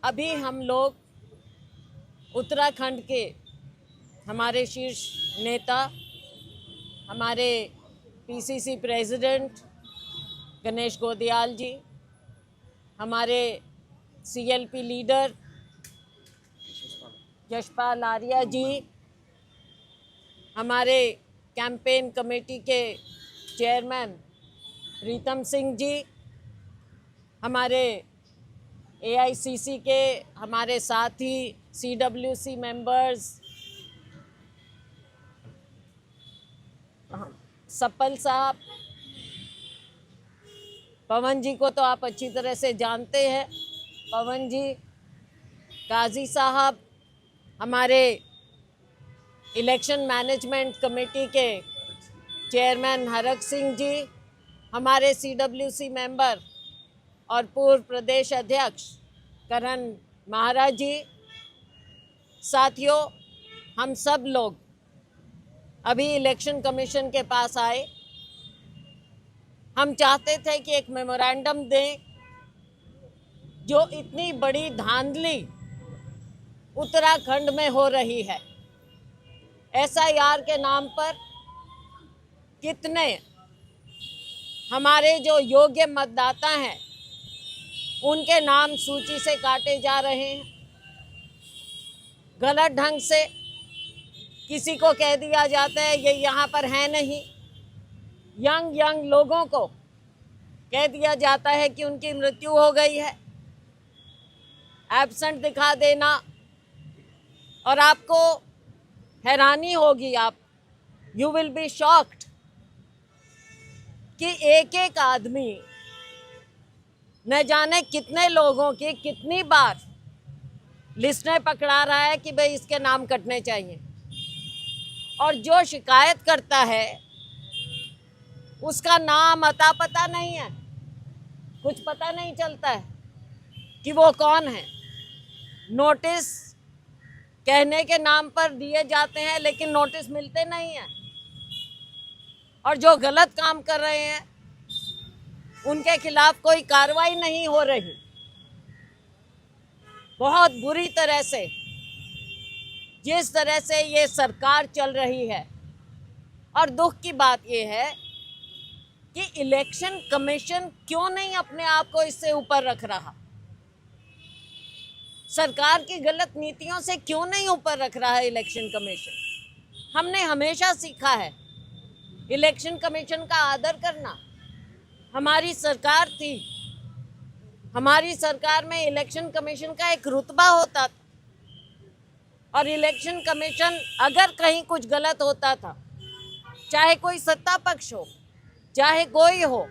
अभी हम लोग उत्तराखंड के हमारे शीर्ष नेता, हमारे पीसीसी प्रेसिडेंट गणेश गोदियाल जी, हमारे सीएलपी लीडर यशपाल आर्या जी, हमारे कैंपेन कमेटी के चेयरमैन प्रीतम सिंह जी, हमारे एआईसीसी के हमारे साथी सीडब्ल्यूसी मेंबर्स, सप्पल साहब, पवन जी को तो आप अच्छी तरह से जानते हैं, पवन जी, काजी साहब, हमारे इलेक्शन मैनेजमेंट कमेटी के चेयरमैन हरक सिंह जी, हमारे सीडब्ल्यूसी मेंबर और पूर्व प्रदेश अध्यक्ष करण महाराज जी, साथियों, हम सब लोग अभी इलेक्शन कमीशन के पास आए। हम चाहते थे कि एक मेमोरेंडम दें। जो इतनी बड़ी धांधली उत्तराखंड में हो रही है, एसआईआर के नाम पर कितने हमारे जो योग्य मतदाता हैं उनके नाम सूची से काटे जा रहे हैं। गलत ढंग से किसी को कह दिया जाता है ये यहाँ पर है नहीं। यंग लोगों को कह दिया जाता है कि उनकी मृत्यु हो गई है। एब्सेंट दिखा देना, और आपको हैरानी होगी, आप यू विल बी शॉक्ड कि एक एक आदमी न जाने कितने लोगों की कितनी बार लिस्ट में पकड़ा रहा है कि भाई इसके नाम कटने चाहिए, और जो शिकायत करता है उसका नाम अता पता नहीं है, कुछ पता नहीं चलता है कि वो कौन है। नोटिस कहने के नाम पर दिए जाते हैं लेकिन नोटिस मिलते नहीं हैं, और जो गलत काम कर रहे हैं उनके खिलाफ कोई कार्रवाई नहीं हो रही। बहुत बुरी तरह से जिस तरह से ये सरकार चल रही है, और दुख की बात ये है कि इलेक्शन कमीशन क्यों नहीं अपने आप को इससे ऊपर रख रहा, सरकार की गलत नीतियों से क्यों नहीं ऊपर रख रहा है इलेक्शन कमीशन। हमने हमेशा सीखा है इलेक्शन कमीशन का आदर करना। हमारी सरकार थी, हमारी सरकार में इलेक्शन कमीशन का एक रुतबा होता था, और इलेक्शन कमीशन अगर कहीं कुछ गलत होता था, चाहे कोई सत्ता पक्ष हो चाहे कोई हो,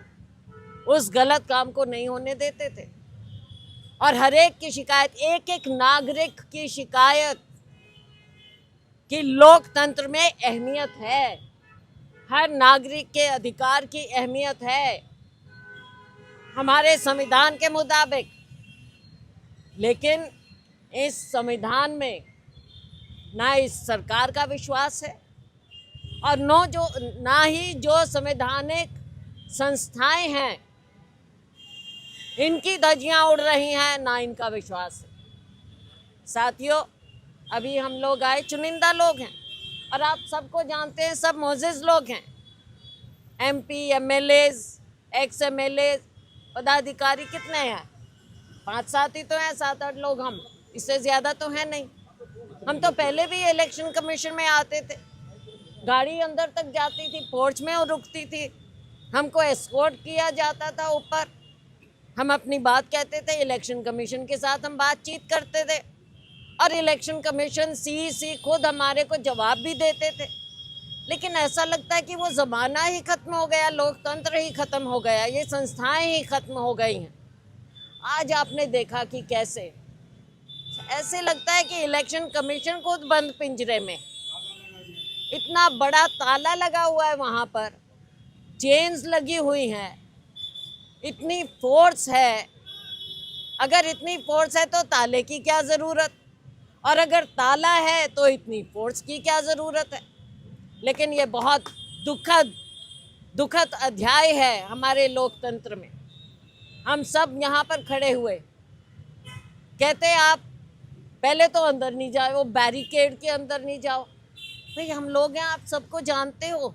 उस गलत काम को नहीं होने देते थे। और हर एक की शिकायत, एक एक नागरिक की शिकायत कि लोकतंत्र में अहमियत है, हर नागरिक के अधिकार की अहमियत है हमारे संविधान के मुताबिक। लेकिन इस संविधान में ना इस सरकार का विश्वास है, और ना ही जो संवैधानिक संस्थाएं हैं इनकी धज्जियां उड़ रही हैं, ना इनका विश्वास है। साथियों, अभी हम लोग आए, चुनिंदा लोग हैं, और आप सबको जानते हैं सब मोअज़्ज़िज़ लोग हैं। एमपी, एमएलएज, एक्स एमएलए, पदाधिकारी कितने हैं? 5-7 ही तो हैं, 7-8 लोग हम, इससे ज़्यादा तो है नहीं। हम तो पहले भी इलेक्शन कमीशन में आते थे, गाड़ी अंदर तक जाती थी, पोर्च में रुकती थी, हमको एस्कॉर्ट किया जाता था ऊपर, हम अपनी बात कहते थे, इलेक्शन कमीशन के साथ हम बातचीत करते थे, और इलेक्शन कमीशन सीईसी खुद हमारे को जवाब भी देते थे। लेकिन ऐसा लगता है कि वो ज़माना ही ख़त्म हो गया, लोकतंत्र ही ख़त्म हो गया, ये संस्थाएं ही ख़त्म हो गई हैं। आज आपने देखा कि कैसे ऐसे लगता है कि इलेक्शन कमीशन खुद बंद पिंजरे में, इतना बड़ा ताला लगा हुआ है, वहाँ पर चेन्स लगी हुई हैं, इतनी फोर्स है। अगर इतनी फोर्स है तो ताले की क्या ज़रूरत, और अगर ताला है तो इतनी फोर्स की क्या ज़रूरत है। लेकिन ये बहुत दुखद अध्याय है हमारे लोकतंत्र में। हम सब यहाँ पर खड़े हुए कहते आप पहले तो अंदर नहीं जाओ, वो बैरिकेड के अंदर नहीं जाओ। भाई हम लोग हैं, आप सबको जानते हो।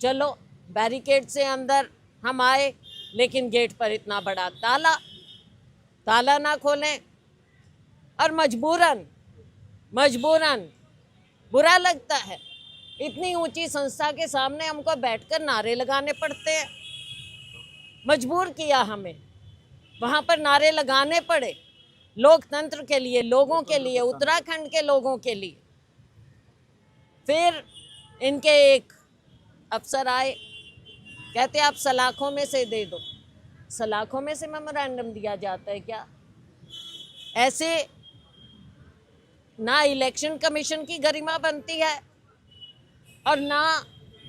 चलो बैरिकेड से अंदर हम आए, लेकिन गेट पर इतना बड़ा ताला, ताला ना खोलें। और मजबूरन मजबूरन बुरा लगता है, इतनी ऊंची संस्था के सामने हमको बैठकर नारे लगाने पड़ते हैं। मजबूर किया हमें, वहाँ पर नारे लगाने पड़े, लोकतंत्र के लिए, लोगों के लिए, उत्तराखंड के लोगों के लिए। फिर इनके एक अफसर आए, कहते आप सलाखों में से दे दो। सलाखों में से मेमोरेंडम दिया जाता है क्या? ऐसे ना इलेक्शन कमीशन की गरिमा बनती है और ना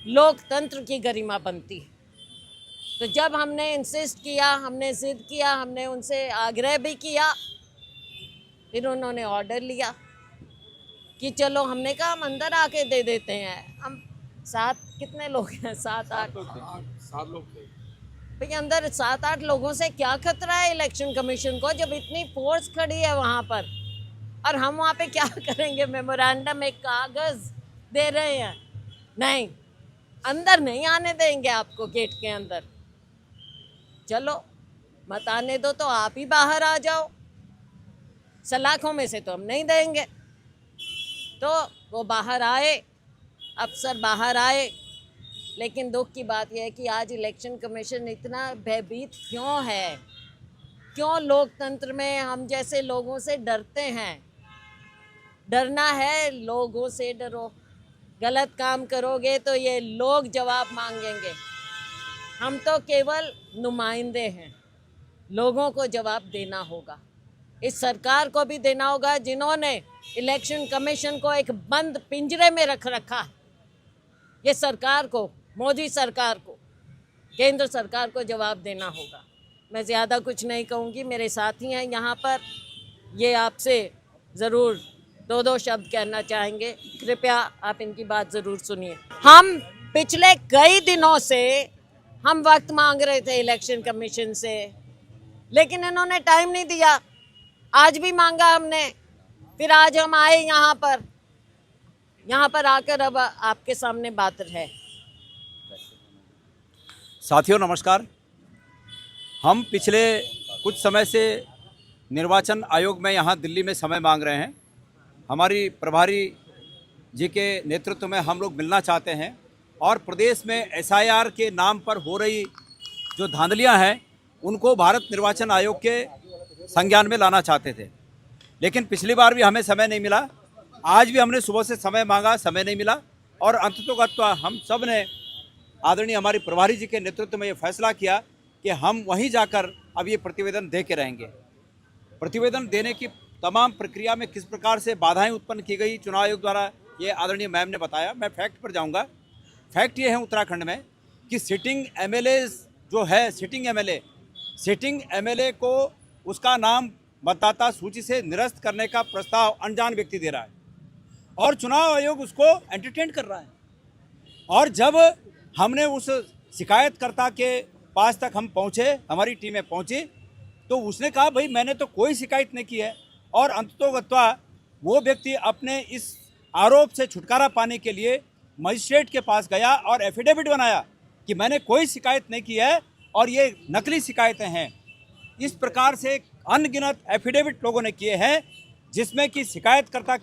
लोकतंत्र की गरिमा बनती है। तो जब हमने इंसिस्ट किया, हमने जिद किया, हमने उनसे आग्रह भी किया, फिर उन्होंने ऑर्डर लिया कि चलो, हमने कहा हम अंदर आके दे देते हैं। हम कितने लोग हैं? 7-8 लोग थे। भाई अंदर 7-8 लोगों से क्या खतरा है इलेक्शन कमीशन को, जब इतनी फोर्स खड़ी है वहाँ पर। और हम वहाँ पे क्या करेंगे? मेमोरेंडम, एक कागज दे रहे हैं। नहीं, अंदर नहीं आने देंगे आपको, गेट के अंदर। चलो मत आने दो तो आप ही बाहर आ जाओ, सलाखों में से तो हम नहीं देंगे। तो वो बाहर आए, अफसर बाहर आए। लेकिन दुख की बात यह है कि आज इलेक्शन कमीशन इतना भयभीत क्यों है? क्यों लोकतंत्र में हम जैसे लोगों से डरते हैं? डरना है, लोगों से डरो। गलत काम करोगे तो ये लोग जवाब मांगेंगे। हम तो केवल नुमाइंदे हैं, लोगों को जवाब देना होगा। इस सरकार को भी देना होगा, जिन्होंने इलेक्शन कमीशन को एक बंद पिंजरे में रख रखा है। ये सरकार को, मोदी सरकार को, केंद्र सरकार को जवाब देना होगा। मैं ज़्यादा कुछ नहीं कहूँगी, मेरे साथी हैं यहाँ पर, ये आपसे ज़रूर 2-2 शब्द कहना चाहेंगे। कृपया आप इनकी बात ज़रूर सुनिए। हम पिछले कई दिनों से हम वक्त मांग रहे थे इलेक्शन कमीशन से, लेकिन इन्होंने टाइम नहीं दिया। आज भी मांगा हमने, फिर आज हम आए यहाँ पर आकर अब आपके सामने बात है। साथियों नमस्कार। हम पिछले कुछ समय से निर्वाचन आयोग में यहाँ दिल्ली में समय मांग रहे हैं। हमारी प्रभारी जी के नेतृत्व में हम लोग मिलना चाहते हैं और प्रदेश में एसआईआर के नाम पर हो रही जो धांधलियाँ हैं उनको भारत निर्वाचन आयोग के संज्ञान में लाना चाहते थे। लेकिन पिछली बार भी हमें समय नहीं मिला, आज भी हमने सुबह से समय मांगा, समय नहीं मिला। और अंततोगत्वा हम सब ने आदरणीय हमारी प्रभारी जी के नेतृत्व में ये फैसला किया कि हम वहीं जाकर अब ये प्रतिवेदन दे के रहेंगे। प्रतिवेदन देने की तमाम प्रक्रिया में किस प्रकार से बाधाएं उत्पन्न की गई चुनाव आयोग द्वारा, ये आदरणीय मैम ने बताया। मैं फैक्ट पर जाऊंगा। फैक्ट ये है उत्तराखंड में कि सिटिंग एमएलए जो है, सिटिंग एमएलए को उसका नाम मतदाता सूची से निरस्त करने का प्रस्ताव अनजान व्यक्ति दे रहा है और चुनाव आयोग उसको एंटरटेन कर रहा है। और जब हमने उस शिकायतकर्ता के पास तक हम पहुँचे, हमारी टीमें पहुँची, तो उसने कहा भाई मैंने तो कोई शिकायत नहीं की है। और अंततोगत्वा वो व्यक्ति अपने इस आरोप से छुटकारा पाने के लिए मजिस्ट्रेट के पास गया और एफिडेविट बनाया कि मैंने कोई शिकायत नहीं की है और ये नकली शिकायतें हैं। इस प्रकार से अनगिनत एफिडेविट लोगों ने किए हैं जिसमें कि शिकायतकर्ता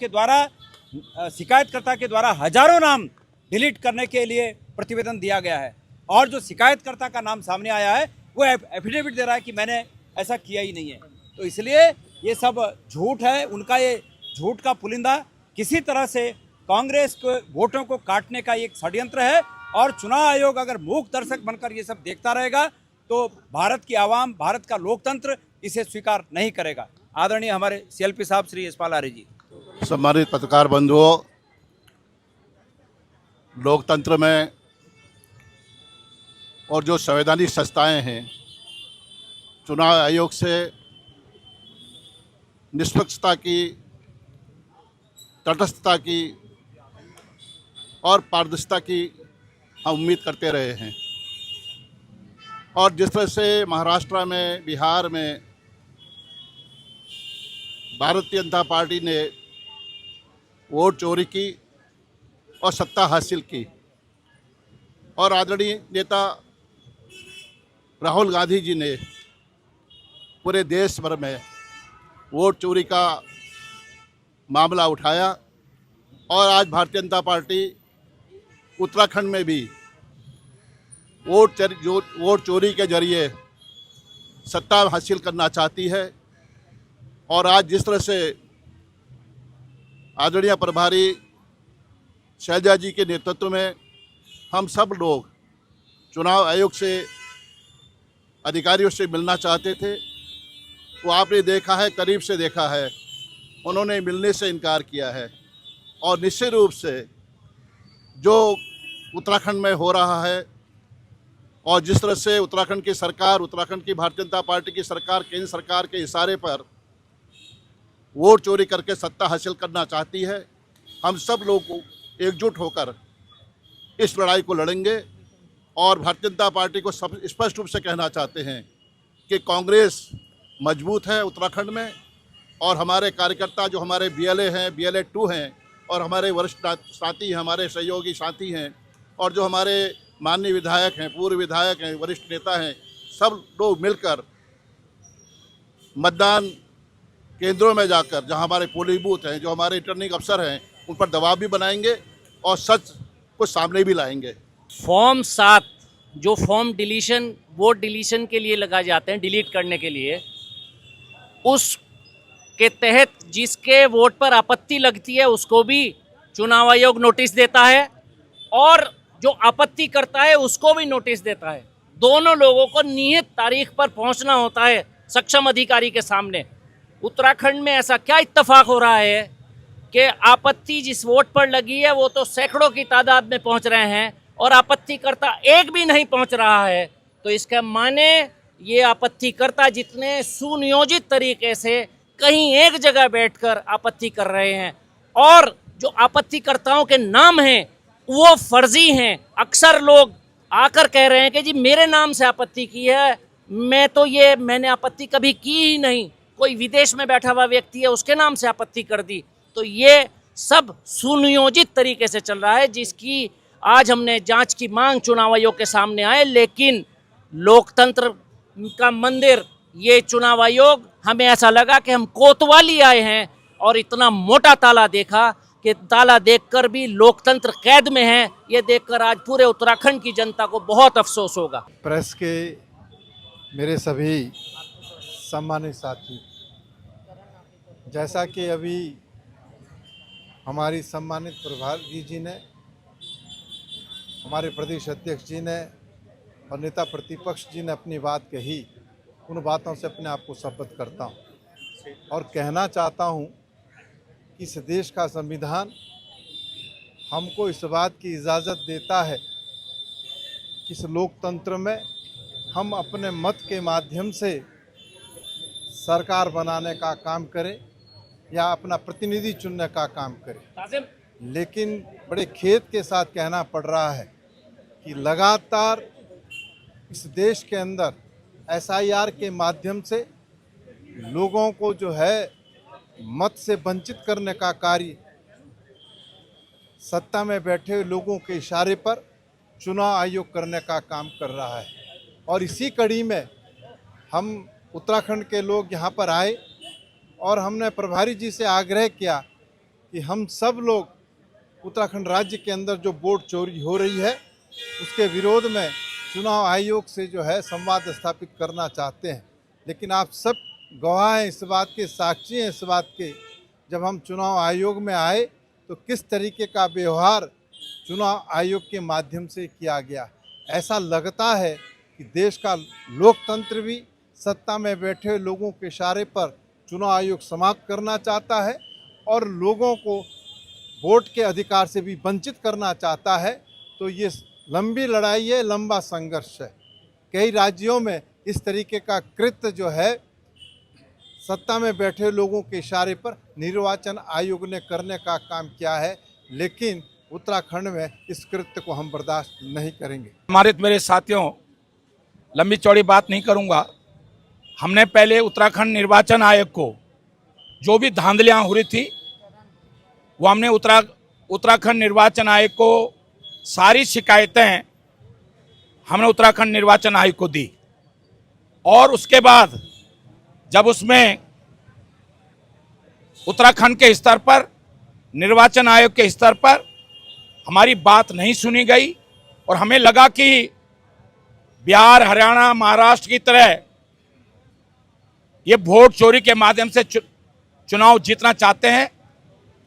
के द्वारा हजारों नाम डिलीट करने के लिए प्रतिवेदन दिया गया है। और जो शिकायतकर्ता का नाम सामने आया है वो एफिडेविट दे रहा है कि मैंने ऐसा किया ही नहीं है। तो इसलिए ये सब झूठ है, उनका ये झूठ का पुलिंदा किसी तरह से कांग्रेस के वोटों को काटने का एक षड्यंत्र है। और चुनाव आयोग अगर मूक दर्शक बनकर ये सब देखता रहेगा तो भारत की आवाम, भारत का लोकतंत्र इसे स्वीकार नहीं करेगा। आदरणीय हमारे सीएलपी साहब श्री यशपाल आर्य जी। सम्मानित पत्रकार बंधुओं, लोकतंत्र में और जो संवैधानिक संस्थाएं हैं, चुनाव आयोग से निष्पक्षता की, तटस्थता की और पारदर्शिता की हम उम्मीद करते रहे हैं। और जिस तरह से महाराष्ट्र में, बिहार में भारतीय जनता पार्टी ने वोट चोरी की और सत्ता हासिल की और आदरणीय नेता राहुल गांधी जी ने पूरे देश भर में वोट चोरी का मामला उठाया और आज भारतीय जनता पार्टी उत्तराखंड में भी वोट चोरी के जरिए सत्ता हासिल करना चाहती है। और आज जिस तरह से आदरणीय प्रभारी शैलजा जी के नेतृत्व में हम सब लोग चुनाव आयोग से अधिकारियों से मिलना चाहते थे, वो आपने देखा है, करीब से देखा है, उन्होंने मिलने से इनकार किया है। और निश्चित रूप से जो उत्तराखंड में हो रहा है और जिस तरह से उत्तराखंड की सरकार, उत्तराखंड की भारतीय जनता पार्टी की सरकार केंद्र सरकार के इशारे पर वोट चोरी करके सत्ता हासिल करना चाहती है, हम सब लोग एकजुट होकर इस लड़ाई को लड़ेंगे। और भारतीय जनता पार्टी को सब स्पष्ट रूप से कहना चाहते हैं कि कांग्रेस मजबूत है उत्तराखंड में और हमारे कार्यकर्ता जो हमारे BLA हैं, BLA 2 हैं और हमारे वरिष्ठ साथी हैं, हमारे सहयोगी साथी हैं और जो हमारे माननीय विधायक हैं, पूर्व विधायक हैं, वरिष्ठ नेता हैं, सब लोग मिलकर मतदान केंद्रों में जाकर जहां हमारे पोलिंग बूथ हैं, जो हमारे रिटर्निंग अफसर हैं, उन पर दबाव भी बनाएंगे और सच को सामने भी लाएंगे। फॉर्म 7 जो फॉर्म डिलीशन, वोट डिलीशन के लिए लगाए जाते हैं, डिलीट करने के लिए, उसके तहत जिसके वोट पर आपत्ति लगती है उसको भी चुनाव आयोग नोटिस देता है और जो आपत्ति करता है उसको भी नोटिस देता है। दोनों लोगों को नियत तारीख पर पहुंचना होता है सक्षम अधिकारी के सामने। उत्तराखंड में ऐसा क्या इत्तेफाक हो रहा है कि आपत्ति जिस वोट पर लगी है वो तो सैकड़ों की तादाद में पहुंच रहे हैं और आपत्तिकर्ता एक भी नहीं पहुंच रहा है। तो इसका माने ये आपत्तिकर्ता जितने सुनियोजित तरीके से कहीं एक जगह बैठकर आपत्ति कर रहे हैं और जो आपत्तिकर्ताओं के नाम हैं वो फर्जी हैं। अक्सर लोग आकर कह रहे हैं कि जी मेरे नाम से आपत्ति की है, मैंने आपत्ति कभी की ही नहीं, कोई विदेश में बैठा हुआ व्यक्ति है उसके नाम से आपत्ति कर दी। तो ये सब सुनियोजित तरीके से चल रहा है जिसकी आज हमने जांच की मांग चुनाव आयोग के सामने आए। लेकिन लोकतंत्र का मंदिर ये चुनाव आयोग, हमें ऐसा लगा कि हम कोतवाली आए हैं और इतना मोटा ताला देखा कि ताला देखकर भी लोकतंत्र कैद में है। ये देखकर आज पूरे उत्तराखंड की जनता को बहुत अफसोस होगा। प्रेस के मेरे सभी सम्मानित साथी, जैसा कि अभी हमारी सम्मानित प्रभारी जी ने, हमारे प्रदेश अध्यक्ष जी ने और नेता प्रतिपक्ष जी ने अपनी बात कही, उन बातों से अपने आप को शपथ करता हूँ और कहना चाहता हूँ कि इस देश का संविधान हमको इस बात की इजाज़त देता है कि इस लोकतंत्र में हम अपने मत के माध्यम से सरकार बनाने का काम करें या अपना प्रतिनिधि चुनने का काम करें। लेकिन बड़े खेद के साथ कहना पड़ रहा है कि लगातार इस देश के अंदर SIR के माध्यम से लोगों को जो है मत से वंचित करने का कार्य सत्ता में बैठे हुए लोगों के इशारे पर चुनाव आयोग करने का काम कर रहा है। और इसी कड़ी में हम उत्तराखंड के लोग यहाँ पर आए और हमने प्रभारी जी से आग्रह किया कि हम सब लोग उत्तराखंड राज्य के अंदर जो वोट चोरी हो रही है उसके विरोध में चुनाव आयोग से जो है संवाद स्थापित करना चाहते हैं। लेकिन आप सब गवाह हैं इस बात के, साक्षी हैं इस बात के, जब हम चुनाव आयोग में आए तो किस तरीके का व्यवहार चुनाव आयोग के माध्यम से किया गया। ऐसा लगता है कि देश का लोकतंत्र भी सत्ता में बैठे हुए लोगों के इशारे पर चुनाव आयोग समाप्त करना चाहता है और लोगों को वोट के अधिकार से भी वंचित करना चाहता है। तो ये लंबी लड़ाई है, लंबा संघर्ष है। कई राज्यों में इस तरीके का कृत्य जो है सत्ता में बैठे लोगों के इशारे पर निर्वाचन आयोग ने करने का काम किया है, लेकिन उत्तराखंड में इस कृत्य को हम बर्दाश्त नहीं करेंगे। मेरे साथियों, लंबी चौड़ी बात नहीं करूंगा। हमने पहले उत्तराखंड निर्वाचन आयोग को जो भी धांधलियाँ हो रही थी वो हमने उत्तराखंड निर्वाचन आयोग को सारी शिकायतें हमने उत्तराखंड निर्वाचन आयोग को दी। और उसके बाद जब उसमें उत्तराखंड के स्तर पर, निर्वाचन आयोग के स्तर पर हमारी बात नहीं सुनी गई और हमें लगा कि बिहार, हरियाणा, महाराष्ट्र की तरह ये वोट चोरी के माध्यम से चुनाव जीतना चाहते हैं,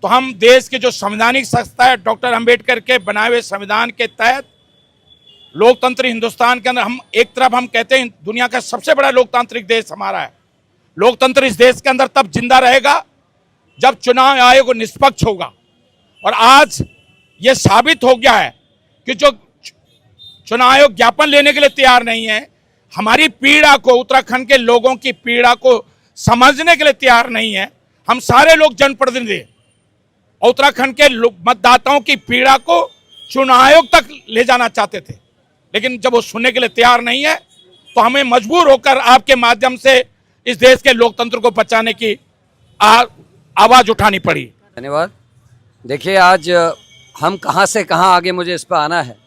तो हम देश की जो संवैधानिक संस्था है डॉक्टर अंबेडकर के बनाए हुए संविधान के तहत लोकतंत्र हिंदुस्तान के अंदर हम एक तरफ हम कहते हैं दुनिया का सबसे बड़ा लोकतांत्रिक देश हमारा है। लोकतंत्र इस देश के अंदर तब जिंदा रहेगा जब चुनाव आयोग निष्पक्ष होगा। और आज ये साबित हो गया है कि जो चुनाव आयोग ज्ञापन लेने के लिए तैयार नहीं है, हमारी पीड़ा को, उत्तराखंड के लोगों की पीड़ा को समझने के लिए तैयार नहीं है। हम सारे लोग जनप्रतिनिधि उत्तराखंड के मतदाताओं की पीड़ा को चुनाव आयोग तक ले जाना चाहते थे, लेकिन जब वो सुनने के लिए तैयार नहीं है तो हमें मजबूर होकर आपके माध्यम से इस देश के लोकतंत्र को बचाने की आवाज उठानी पड़ी। धन्यवाद। देखिए, आज हम कहां से कहां आगे, मुझे इस पर आना है।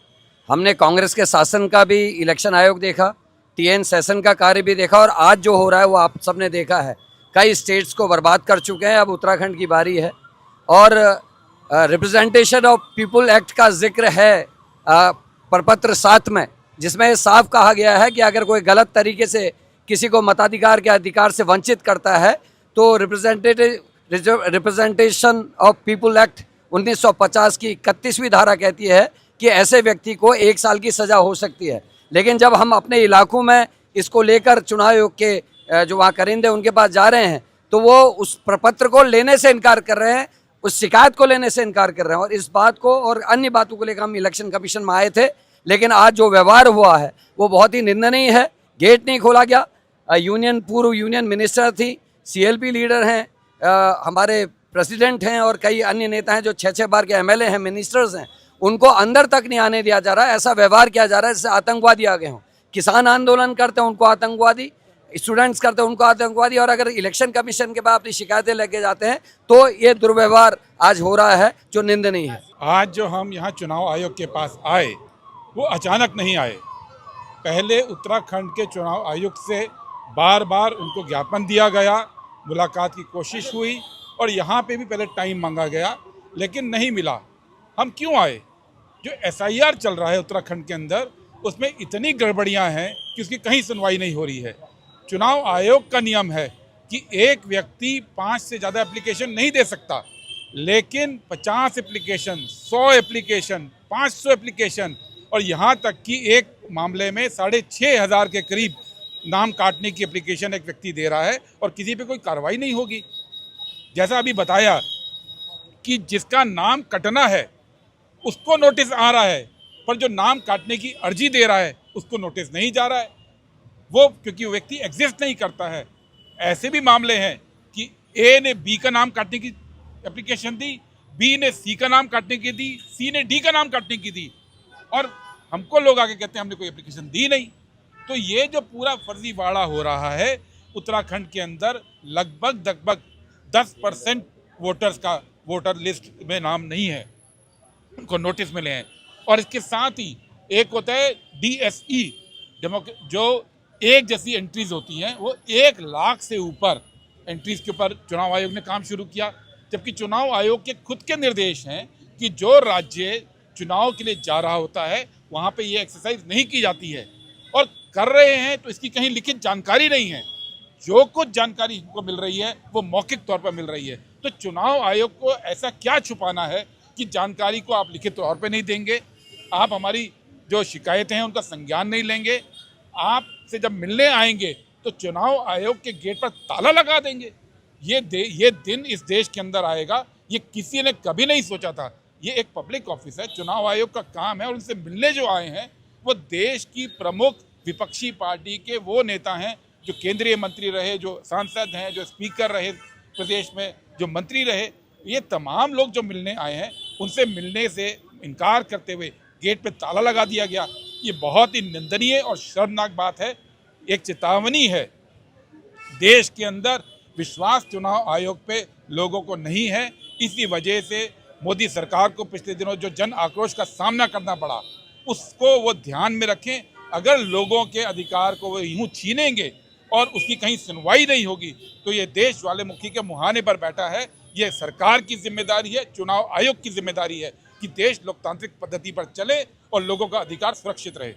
हमने कांग्रेस के शासन का भी इलेक्शन आयोग देखा, टीएन सेशन का कार्य भी देखा, और आज जो हो रहा है वो आप सबने देखा है। कई स्टेट्स को बर्बाद कर चुके हैं, अब उत्तराखंड की बारी है। और रिप्रेजेंटेशन ऑफ पीपुल एक्ट का जिक्र है प्रपत्र 7 में, जिसमें साफ कहा गया है कि अगर कोई गलत तरीके से किसी को मताधिकार के अधिकार से वंचित करता है तो रिप्रेजेंटेशन ऑफ पीपुल एक्ट 1950 की 31वीं धारा कहती है कि ऐसे व्यक्ति को 1 साल की सज़ा हो सकती है। लेकिन जब हम अपने इलाकों में इसको लेकर चुनाव आयोग के जो वहाँ करिंदे उनके पास जा रहे हैं, तो वो उस प्रपत्र को लेने से इनकार कर रहे हैं, उस शिकायत को लेने से इनकार कर रहे हैं। और इस बात को और अन्य बातों को लेकर हम इलेक्शन कमीशन में आए थे, लेकिन आज जो व्यवहार हुआ है वो बहुत ही निंदनीय है। गेट नहीं खोला गया। पूर्व यूनियन मिनिस्टर थी, CLP लीडर हैं, हमारे प्रेसिडेंट हैं और कई अन्य नेता हैं जो 6-6 बार के MLA हैं, मिनिस्टर्स हैं, उनको अंदर तक नहीं आने दिया जा रहा है। ऐसा व्यवहार किया जा रहा है जैसे आतंकवादी आ गए हों। किसान आंदोलन करते हैं उनको आतंकवादी, स्टूडेंट्स करते हैं उनको आतंकवादी, और अगर इलेक्शन कमीशन के पास अपनी शिकायतें लेके जाते हैं तो ये दुर्व्यवहार आज हो रहा है जो निंदनीय है। आज जो हम यहाँ चुनाव आयोग के पास आए वो अचानक नहीं आए। पहले उत्तराखंड के चुनाव आयुक्त से बार बार उनको ज्ञापन दिया गया, मुलाकात की कोशिश हुई और यहाँ पे भी पहले टाइम मांगा गया, लेकिन नहीं मिला। हम क्यों आए? जो SIR चल रहा है उत्तराखंड के अंदर, उसमें इतनी गड़बड़ियाँ हैं कि उसकी कहीं सुनवाई नहीं हो रही है। चुनाव आयोग का नियम है कि एक व्यक्ति 5 से ज़्यादा एप्लीकेशन नहीं दे सकता, लेकिन 50 एप्लीकेशन, 100 एप्लीकेशन, 500 एप्लीकेशन, और यहाँ तक कि एक मामले में 6,500 के करीब नाम काटने की एप्लीकेशन एक व्यक्ति दे रहा है और किसी पे कोई कार्रवाई नहीं होगी। जैसा अभी बताया कि जिसका नाम कटना है उसको नोटिस आ रहा है, पर जो नाम काटने की अर्जी दे रहा है उसको नोटिस नहीं जा रहा है, वो क्योंकि वो व्यक्ति एग्जिस्ट नहीं करता है। ऐसे भी मामले हैं कि A ने B का नाम काटने की एप्लीकेशन दी, B ने C का नाम काटने की दी, C ने D का नाम काटने की दी, और हमको लोग आगे कहते हैं हमने कोई एप्लीकेशन दी नहीं। तो ये जो पूरा फर्जीवाड़ा हो रहा है उत्तराखंड के अंदर, लगभग 10% वोटर्स का वोटर लिस्ट में नाम नहीं है, उनको नोटिस मिले हैं। और इसके साथ ही एक होता है DSE, जो एक जैसी एंट्रीज होती हैं, वो 1 लाख से ऊपर एंट्रीज के ऊपर चुनाव आयोग ने काम शुरू किया, जबकि चुनाव आयोग के खुद के निर्देश हैं कि जो राज्य चुनाव के लिए जा रहा होता है वहाँ पे ये एक्सरसाइज नहीं की जाती है, और कर रहे हैं तो इसकी कहीं लिखित जानकारी नहीं है। जो कुछ जानकारी इनको मिल रही है वो मौखिक तौर पर मिल रही है। तो चुनाव आयोग को ऐसा क्या छुपाना है कि जानकारी को आप लिखित तौर पे नहीं देंगे, आप हमारी जो शिकायतें हैं उनका संज्ञान नहीं लेंगे, आपसे जब मिलने आएंगे तो चुनाव आयोग के गेट पर ताला लगा देंगे। ये दिन इस देश के अंदर आएगा, ये किसी ने कभी नहीं सोचा था। ये एक पब्लिक ऑफिस है, चुनाव आयोग का काम है, और उनसे मिलने जो आए हैं वो देश की प्रमुख विपक्षी पार्टी के वो नेता हैं जो केंद्रीय मंत्री रहे, जो सांसद हैं, जो स्पीकर रहे प्रदेश में, जो मंत्री रहे। ये तमाम लोग जो मिलने आए हैं उनसे मिलने से इनकार करते हुए गेट पे ताला लगा दिया गया। ये बहुत ही निंदनीय और शर्मनाक बात है। एक चेतावनी है, देश के अंदर विश्वास चुनाव आयोग पे लोगों को नहीं है। इसी वजह से मोदी सरकार को पिछले दिनों जो जन आक्रोश का सामना करना पड़ा, उसको वो ध्यान में रखें। अगर लोगों के अधिकार को वो यूं छीनेंगे और उसकी कहीं सुनवाई नहीं होगी तो ये देश ज्वालामुखी के मुहाने पर बैठा है। ये सरकार की जिम्मेदारी है, चुनाव आयोग की जिम्मेदारी है कि देश लोकतांत्रिक पद्धति पर चले और लोगों का अधिकार सुरक्षित रहे।